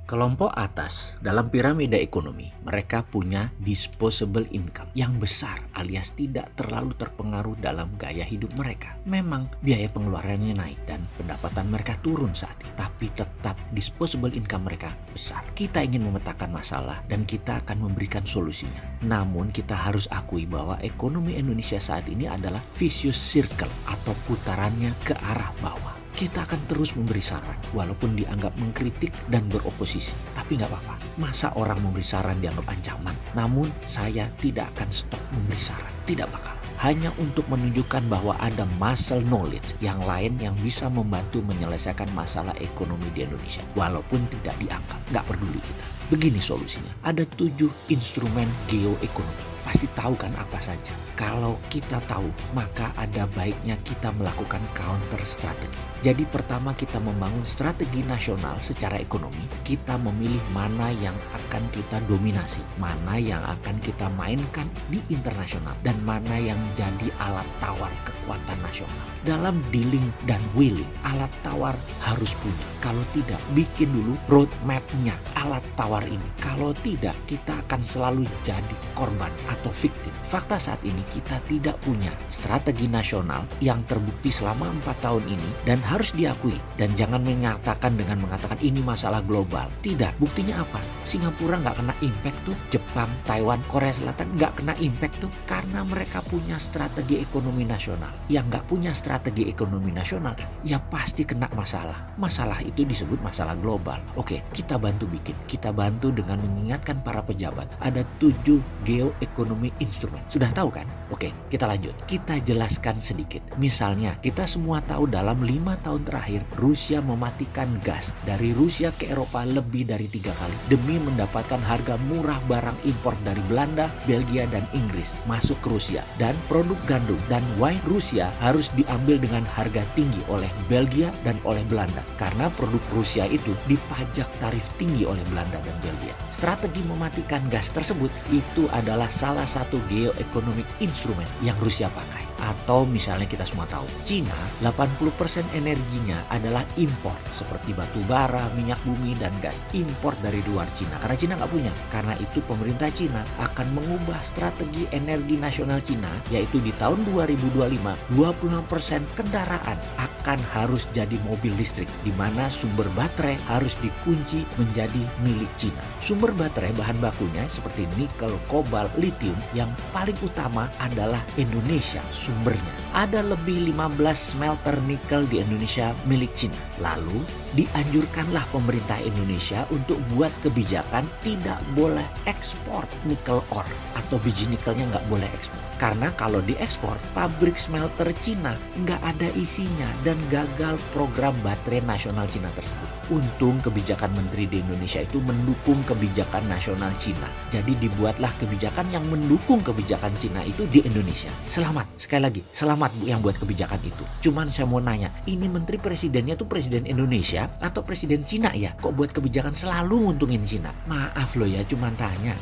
Kelompok atas dalam piramida ekonomi, mereka punya disposable income yang besar alias tidak terlalu terpengaruh dalam gaya hidup mereka. Memang biaya pengeluarannya naik dan pendapatan mereka turun saat ini, tapi tetap disposable income mereka besar. Kita ingin memetakan masalah dan kita akan memberikan solusinya. Namun kita harus akui bahwa ekonomi Indonesia saat ini adalah vicious circle atau putarannya ke arah bawah. Kita akan terus memberi saran walaupun dianggap mengkritik dan beroposisi. Tapi nggak apa-apa, masa orang memberi saran dianggap ancaman? Namun saya tidak akan stop memberi saran, tidak bakal. Hanya untuk menunjukkan bahwa ada muscle knowledge yang lain yang bisa membantu menyelesaikan masalah ekonomi di Indonesia. Walaupun tidak dianggap, nggak peduli kita. Begini solusinya, ada 7 instrumen geoekonomi. Pasti tahu kan apa saja. Kalau kita tahu, maka ada baiknya kita melakukan counter strategi. Jadi pertama kita membangun strategi nasional secara ekonomi. Kita memilih mana yang akan kita dominasi, mana yang akan kita mainkan di internasional, dan mana yang jadi alat tawar kekuatan nasional. Dalam dealing dan willing, alat tawar harus punya. Kalau tidak, bikin dulu roadmap-nya alat tawar ini. Kalau tidak, kita akan selalu jadi korban atau victim. Fakta saat ini kita tidak punya strategi nasional yang terbukti selama 4 tahun ini dan harus diakui. Dan jangan menyatakan dengan mengatakan ini masalah global. Tidak, buktinya apa? Singapura nggak kena impact tuh, Jepang, Taiwan, Korea Selatan nggak kena impact tuh karena mereka punya strategi ekonomi nasional. Yang nggak punya strategi ekonomi nasional ya pasti kena masalah. Masalah itu disebut masalah global. Oke, kita bantu bikin. Kita bantu dengan mengingatkan para pejabat. Ada 7 geoekonomi instrumen. Sudah tahu kan? Oke, kita lanjut. Kita jelaskan sedikit. Misalnya, kita semua tahu dalam 5 tahun terakhir Rusia mematikan gas dari Rusia ke Eropa lebih dari 3 kali demi mendapatkan harga murah barang impor dari Belanda, Belgia, dan Inggris masuk ke Rusia. Dan produk gandum dan wine Rusia harus diambil dengan harga tinggi oleh Belgia dan oleh Belanda karena produk Rusia itu dipajak tarif tinggi oleh Belanda dan Belgia. Strategi mematikan gas tersebut itu adalah salah satu geoeconomic instrumen yang Rusia pakai. Atau misalnya kita semua tahu, Cina 80% energinya adalah impor seperti batu bara, minyak bumi, dan gas. Impor dari luar Cina karena Cina nggak punya. Karena itu pemerintah Cina akan mengubah strategi energi nasional Cina, yaitu di tahun 2025 26% kendaraan akan harus jadi mobil listrik, di mana sumber baterai harus dikunci menjadi milik Cina. Sumber baterai bahan bakunya seperti nikel, kobalt, lithium yang paling utama adalah Indonesia sumbernya. Ada lebih 15 smelter nikel di Indonesia milik Cina. Lalu dianjurkanlah pemerintah Indonesia untuk buat kebijakan tidak boleh ekspor nikel ore atau biji nikelnya nggak boleh ekspor. Karena kalau diekspor, pabrik smelter Cina nggak ada isinya dan gagal program baterai nasional Cina tersebut. Untung kebijakan menteri di Indonesia itu mendukung kebijakan nasional Cina. Jadi dibuatlah kebijakan yang mendukung kebijakan Cina itu di Indonesia. Selamat, sekali lagi, selamat Bu yang buat kebijakan itu. Cuman saya mau nanya, ini menteri presidennya tuh presiden Indonesia atau presiden Cina ya? Kok buat kebijakan selalu nguntungin Cina? Maaf loh ya, cuman tanya.